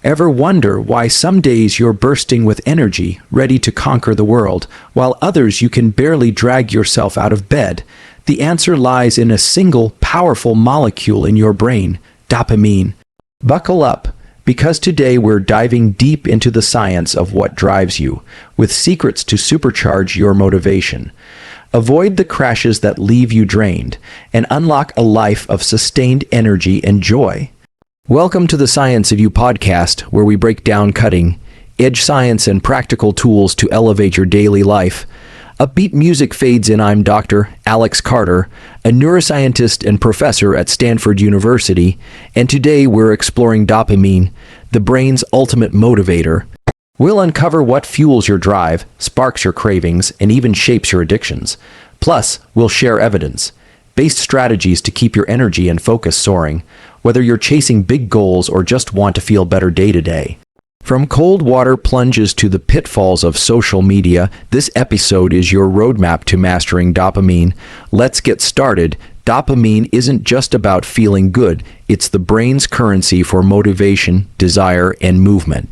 Ever wonder why some days you're bursting with energy, ready to conquer the world, while others you can barely drag yourself out of bed? The answer lies in a single, powerful molecule in your brain, dopamine. Buckle up, because today we're diving deep into the science of what drives you, with secrets to supercharge your motivation. Avoid the crashes that leave you drained, and unlock a life of sustained energy and joy. Welcome to the Science of You podcast, where we break down cutting-edge science and practical tools to elevate your daily life. Upbeat music fades in. I'm Dr. Alex Carter, a neuroscientist and professor at Stanford University, and today we're exploring dopamine, the brain's ultimate motivator. We'll uncover what fuels your drive, sparks your cravings, and even shapes your addictions. Plus, we'll share evidence-based strategies to keep your energy and focus soaring, whether you're chasing big goals or just want to feel better day to day. From cold water plunges to the pitfalls of social media, this episode is your roadmap to mastering dopamine. Let's get started. Dopamine isn't just about feeling good, it's the brain's currency for motivation, desire, and movement.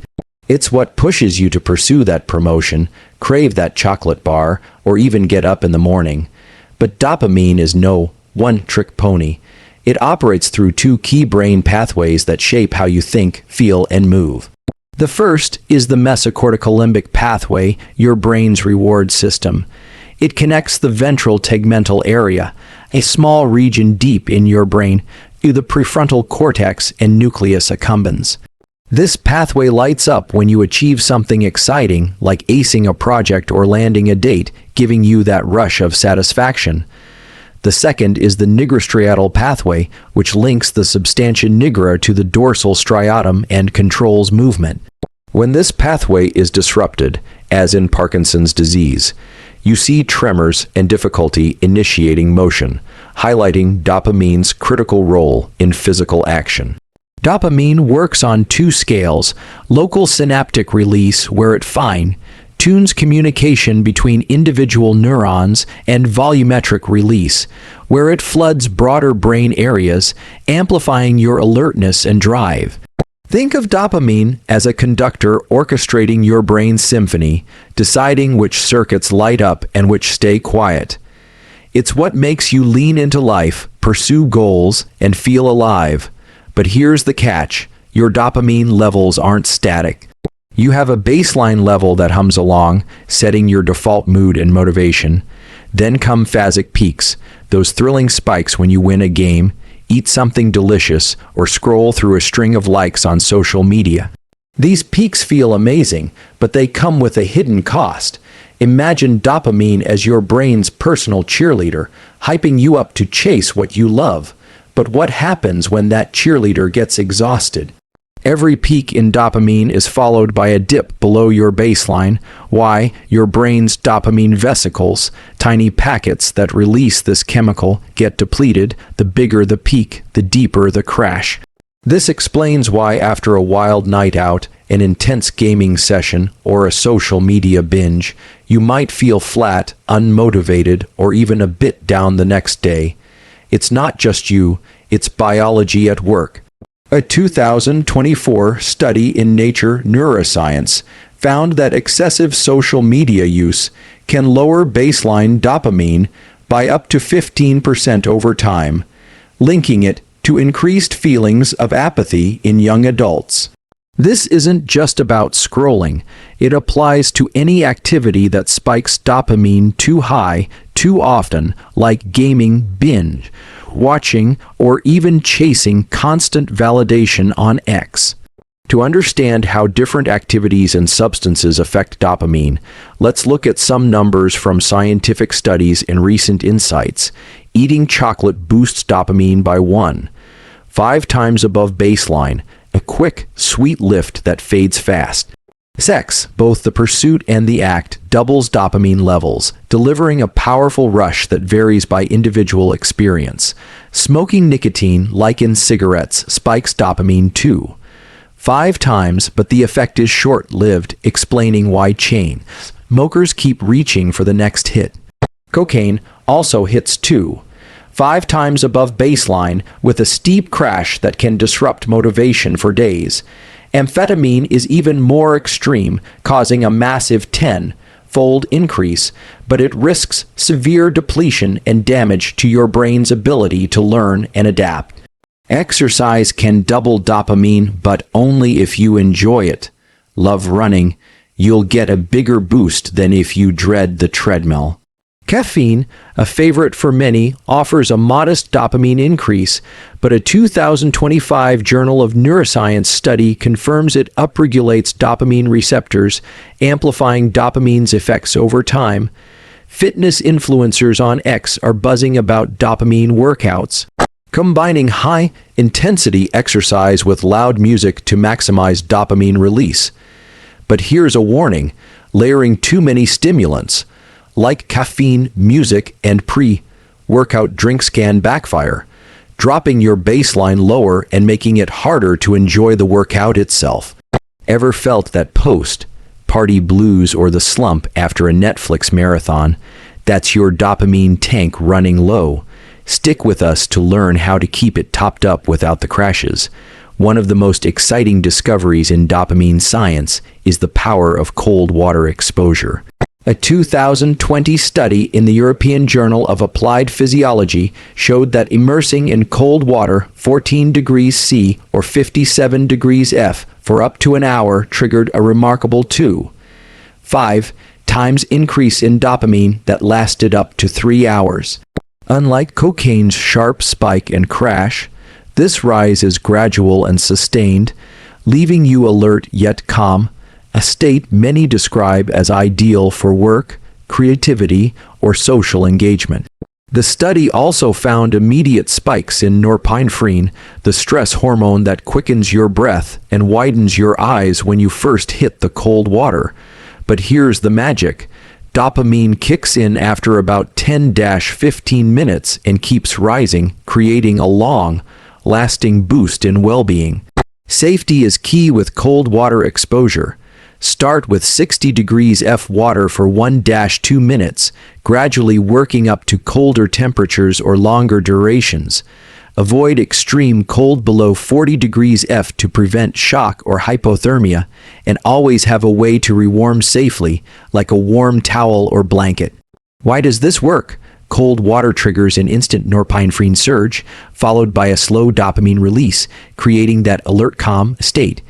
It's what pushes you to pursue that promotion, crave that chocolate bar, or even get up in the morning. But dopamine is no one-trick pony. It operates through two key brain pathways that shape how you think, feel, and move. The first is the mesocortical pathway, your brain's reward system. It connects the ventral tegmental area, a small region deep in your brain, to the prefrontal cortex and nucleus accumbens. This pathway lights up when you achieve something exciting, like acing a project or landing a date, giving you that rush of satisfaction. The second is the nigrostriatal pathway, which links the substantia nigra to the dorsal striatum and controls movement. When this pathway is disrupted, as in Parkinson's disease, you see tremors and difficulty initiating motion, highlighting dopamine's critical role in physical action. Dopamine works on two scales: local synaptic release, where it fine-tunes communication between individual neurons, and volumetric release, where it floods broader brain areas, amplifying your alertness and drive. Think of dopamine as a conductor orchestrating your brain's symphony, deciding which circuits light up and which stay quiet. It's what makes you lean into life, pursue goals, and feel alive. But here's the catch: your dopamine levels aren't static. You have a baseline level that hums along, setting your default mood and motivation. Then come phasic peaks, those thrilling spikes when you win a game, eat something delicious, or scroll through a string of likes on social media. These peaks feel amazing, but they come with a hidden cost. Imagine dopamine as your brain's personal cheerleader, hyping you up to chase what you love. But what happens when that cheerleader gets exhausted? Every peak in dopamine is followed by a dip below your baseline. Why? Your brain's dopamine vesicles, tiny packets that release this chemical, get depleted. The bigger the peak, the deeper the crash. This explains why after a wild night out, an intense gaming session, or a social media binge, you might feel flat, unmotivated, or even a bit down the next day. It's not just you, it's biology at work. A 2024 study in Nature Neuroscience found that excessive social media use can lower baseline dopamine by up to 15% over time, linking it to increased feelings of apathy in young adults. This isn't just about scrolling. It applies to any activity that spikes dopamine too high, too often, like gaming binge, watching, or even chasing constant validation on X. To understand how different activities and substances affect dopamine, let's look at some numbers from scientific studies and recent insights. Eating chocolate boosts dopamine by 1.5 times above baseline, a quick, sweet lift that fades fast. Sex, both the pursuit and the act, doubles dopamine levels, delivering a powerful rush that varies by individual experience. Smoking nicotine, like in cigarettes, spikes dopamine too. 5 times, but the effect is short-lived, explaining why chain smokers keep reaching for the next hit. Cocaine also hits 5 times above baseline, with a steep crash that can disrupt motivation for days. Amphetamine is even more extreme, causing a massive 10-fold increase, but it risks severe depletion and damage to your brain's ability to learn and adapt. Exercise can double dopamine, but only if you enjoy it. Love running, you'll get a bigger boost than if you dread the treadmill. Caffeine, a favorite for many, offers a modest dopamine increase, but a 2025 Journal of Neuroscience study confirms it upregulates dopamine receptors, amplifying dopamine's effects over time. Fitness influencers on X are buzzing about dopamine workouts, combining high-intensity exercise with loud music to maximize dopamine release. But here's a warning: layering too many stimulants, like caffeine, music, and pre-workout drinks can backfire, dropping your baseline lower and making it harder to enjoy the workout itself. Ever felt that post-party blues or the slump after a Netflix marathon? That's your dopamine tank running low. Stick with us to learn how to keep it topped up without the crashes. One of the most exciting discoveries in dopamine science is the power of cold water exposure. A 2020 study in the European Journal of Applied Physiology showed that immersing in cold water, 14 degrees C or 57 degrees F, for up to an hour triggered a remarkable 2.5 times increase in dopamine that lasted up to 3 hours. Unlike cocaine's sharp spike and crash, this rise is gradual and sustained, leaving you alert yet calm, a state many describe as ideal for work, creativity, or social engagement. The study also found immediate spikes in norepinephrine, the stress hormone that quickens your breath and widens your eyes when you first hit the cold water. But here's the magic: dopamine kicks in after about 10-15 minutes and keeps rising, creating a long-lasting boost in well-being. Safety is key with cold water exposure. Start with 60 degrees F water for 1-2 minutes, gradually working up to colder temperatures or longer durations. Avoid extreme cold below 40 degrees F to prevent shock or hypothermia, and always have a way to rewarm safely, like a warm towel or blanket. Why does this work? Cold water triggers an instant norepinephrine surge, followed by a slow dopamine release, creating that alert calm state.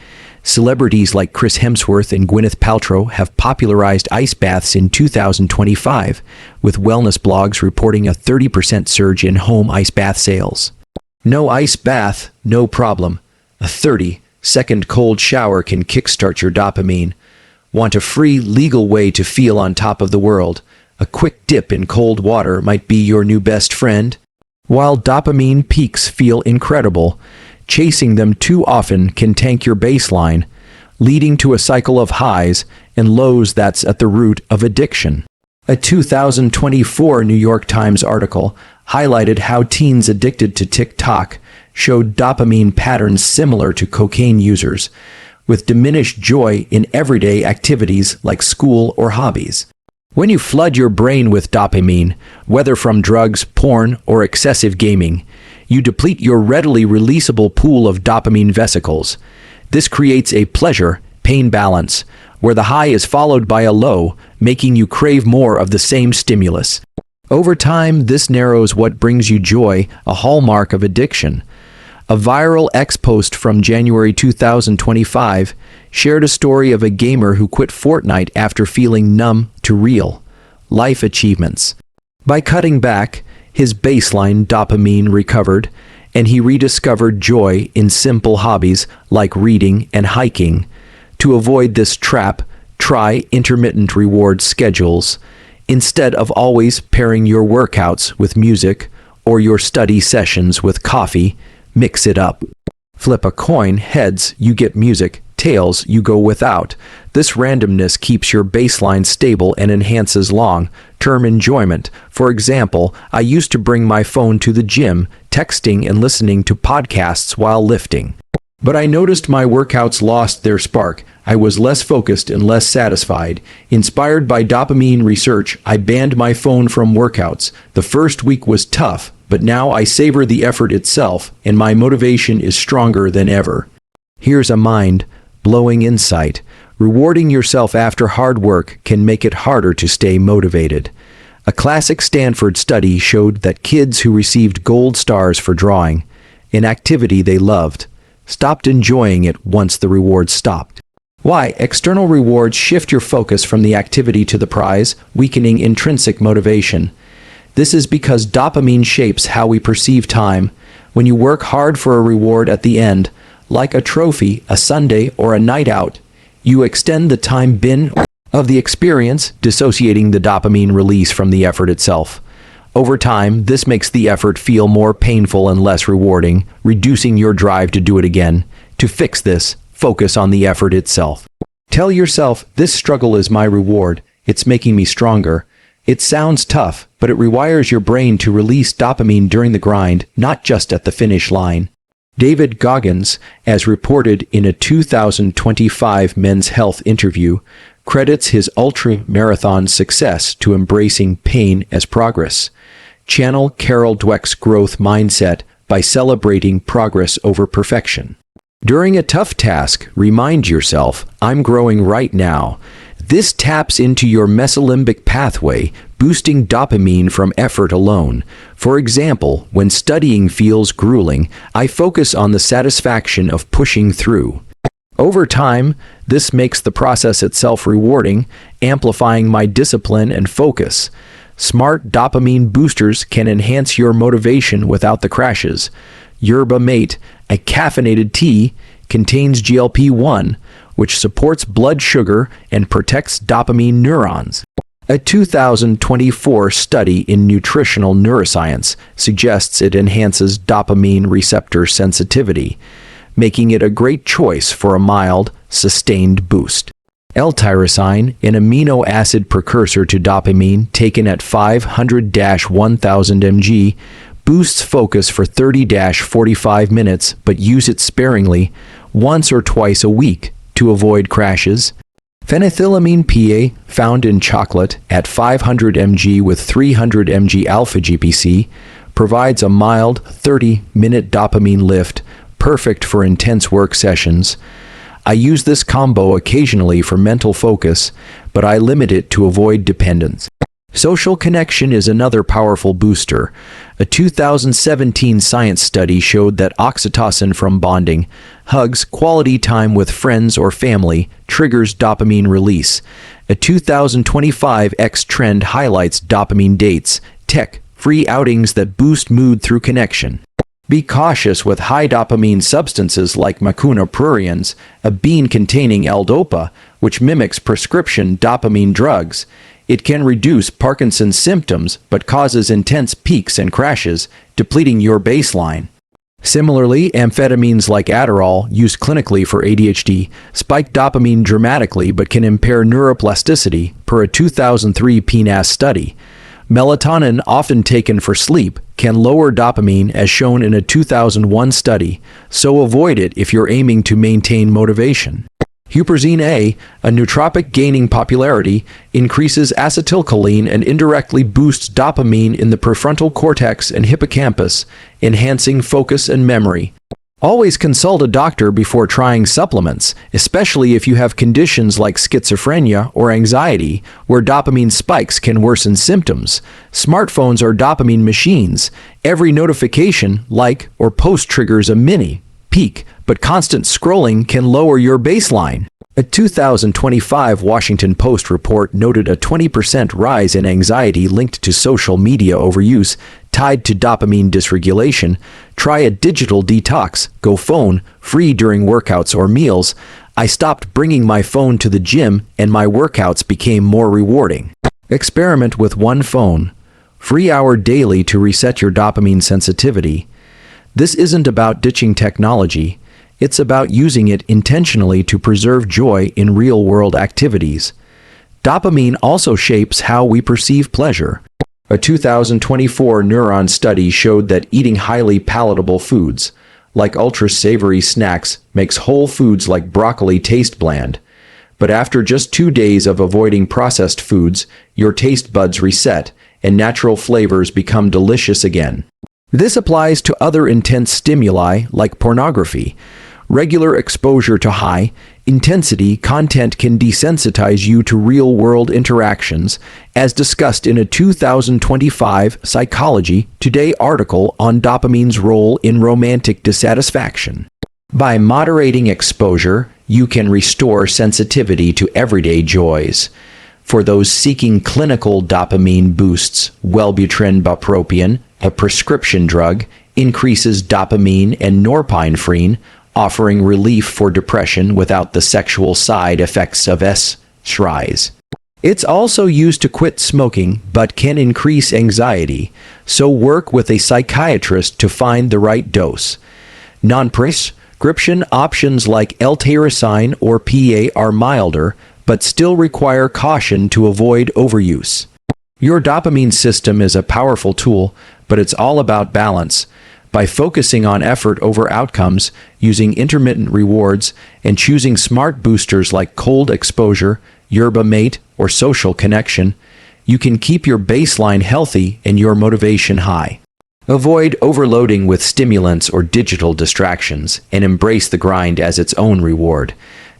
Celebrities like Chris Hemsworth and Gwyneth Paltrow have popularized ice baths in 2025, with wellness blogs reporting a 30% surge in home ice bath sales. No ice bath, no problem. A 30-second cold shower can kickstart your dopamine. Want a free, legal way to feel on top of the world? A quick dip in cold water might be your new best friend. While dopamine peaks feel incredible, chasing them too often can tank your baseline, leading to a cycle of highs and lows that's at the root of addiction. A 2024 New York Times article highlighted how teens addicted to TikTok showed dopamine patterns similar to cocaine users, with diminished joy in everyday activities like school or hobbies. When you flood your brain with dopamine, whether from drugs, porn, or excessive gaming, you deplete your readily releasable pool of dopamine vesicles. This creates a pleasure-pain balance, where the high is followed by a low, making you crave more of the same stimulus. Over time, this narrows what brings you joy, a hallmark of addiction. A viral X post from January 2025 shared a story of a gamer who quit Fortnite after feeling numb to real-life achievements. By cutting back, his baseline dopamine recovered, and he rediscovered joy in simple hobbies like reading and hiking. To avoid this trap, try intermittent reward schedules. Instead of always pairing your workouts with music or your study sessions with coffee, mix it up. Flip a coin, heads, you get music, tails, you go without. This randomness keeps your baseline stable and enhances long-term enjoyment. For example, I used to bring my phone to the gym, texting and listening to podcasts while lifting. But I noticed my workouts lost their spark. I was less focused and less satisfied. Inspired by dopamine research, I banned my phone from workouts. The first week was tough, but now I savor the effort itself, and my motivation is stronger than ever. Here's a mind Blowing insight. Rewarding yourself after hard work can make it harder to stay motivated. A classic Stanford study showed that kids who received gold stars for drawing, an activity they loved, stopped enjoying it once the reward stopped. Why? External rewards shift your focus from the activity to the prize, weakening intrinsic motivation. This is because dopamine shapes how we perceive time. When you work hard for a reward at the end, like a trophy, a sundae, or a night out, you extend the time bin of the experience, dissociating the dopamine release from the effort itself. Over time, this makes the effort feel more painful and less rewarding, reducing your drive to do it again. To fix this, focus on the effort itself. Tell yourself, this struggle is my reward, it's making me stronger. It sounds tough, but it rewires your brain to release dopamine during the grind, not just at the finish line. David Goggins, as reported in a 2025 Men's Health interview, credits his ultra-marathon success to embracing pain as progress. Channel Carol Dweck's growth mindset by celebrating progress over perfection. During a tough task, remind yourself, I'm growing right now. This taps into your mesolimbic pathway, boosting dopamine from effort alone. For example, when studying feels grueling, I focus on the satisfaction of pushing through. Over time, this makes the process itself rewarding, amplifying my discipline and focus. Smart dopamine boosters can enhance your motivation without the crashes. Yerba Mate, a caffeinated tea, contains GLP-1, which supports blood sugar and protects dopamine neurons. A 2024 study in nutritional neuroscience suggests it enhances dopamine receptor sensitivity, making it a great choice for a mild, sustained boost. L-tyrosine, an amino acid precursor to dopamine taken at 500-1000 mg, boosts focus for 30-45 minutes, but use it sparingly, once or twice a week, to avoid crashes. Phenethylamine PA, found in chocolate at 500 mg with 300 mg alpha-GPC, provides a mild 30-minute dopamine lift, perfect for intense work sessions. I use this combo occasionally for mental focus, but I limit it to avoid dependence. Social connection is another powerful booster. A 2017 science study showed that oxytocin from bonding, hugs, quality time with friends or family, triggers dopamine release. A 2025 X trend highlights dopamine dates, tech-free outings that boost mood through connection. Be cautious with high dopamine substances like Mucuna pruriens, a bean containing L-dopa, which mimics prescription dopamine drugs. It can reduce Parkinson's symptoms but causes intense peaks and crashes, depleting your baseline. Similarly, amphetamines like Adderall, used clinically for ADHD, spike dopamine dramatically but can impair neuroplasticity, per a 2003 PNAS study. Melatonin, often taken for sleep, can lower dopamine as shown in a 2001 study, so avoid it if you're aiming to maintain motivation. Huperzine A, a nootropic gaining popularity, increases acetylcholine and indirectly boosts dopamine in the prefrontal cortex and hippocampus, enhancing focus and memory. Always consult a doctor before trying supplements, especially if you have conditions like schizophrenia or anxiety, where dopamine spikes can worsen symptoms. Smartphones are dopamine machines. Every notification, like, or post triggers a mini peak, but constant scrolling can lower your baseline. A 2025 Washington Post report noted a 20% rise in anxiety linked to social media overuse, tied to dopamine dysregulation. Try a digital detox. Go phone free during workouts or meals. I stopped bringing my phone to the gym and my workouts became more rewarding. Experiment with one phone. Free hour daily to reset your dopamine sensitivity. This isn't about ditching technology. It's about using it intentionally to preserve joy in real-world activities. Dopamine also shapes how we perceive pleasure. A 2024 neuron study showed that eating highly palatable foods, like ultra-savory snacks, makes whole foods like broccoli taste bland. But after just 2 days of avoiding processed foods, your taste buds reset, and natural flavors become delicious again. This applies to other intense stimuli like pornography. Regular exposure to high, intensity content can desensitize you to real-world interactions, as discussed in a 2025 Psychology Today article on dopamine's role in romantic dissatisfaction. By moderating exposure, you can restore sensitivity to everyday joys. For those seeking clinical dopamine boosts, Wellbutrin bupropion, a prescription drug, increases dopamine and norepinephrine, offering relief for depression without the sexual side effects of SSRIs. It's also used to quit smoking, but can increase anxiety, so work with a psychiatrist to find the right dose. Non-prescription options like L-tyrosine or PA are milder, but still require caution to avoid overuse. Your dopamine system is a powerful tool, but it's all about balance. By focusing on effort over outcomes, using intermittent rewards, and choosing smart boosters like cold exposure, yerba mate, or social connection, you can keep your baseline healthy and your motivation high. Avoid overloading with stimulants or digital distractions, and embrace the grind as its own reward.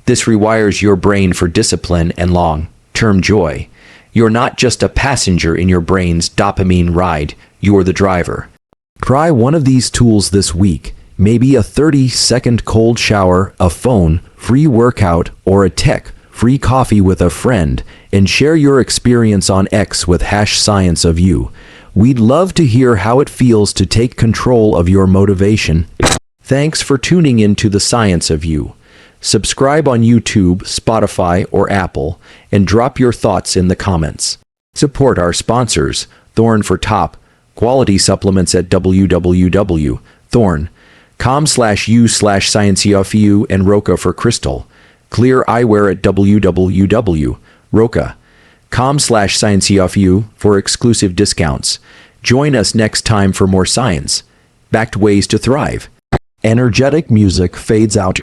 This rewires your brain for discipline and long-term joy. You're not just a passenger in your brain's dopamine ride, you're the driver. Try one of these tools this week, maybe a 30-second cold shower, a phone-free workout, or a tech-free coffee with a friend, and share your experience on X with #ScienceOfYou. We'd love to hear how it feels to take control of your motivation. Thanks for tuning in to The Science of You. Subscribe on YouTube, Spotify, or Apple, and drop your thoughts in the comments. Support our sponsors, Thorne for top quality supplements at www.thorne.com/u/scienceofu and Roca for crystal clear eyewear at www.roca.com/scienceofu for exclusive discounts. Join us next time for more science-backed ways to thrive. Energetic music fades out.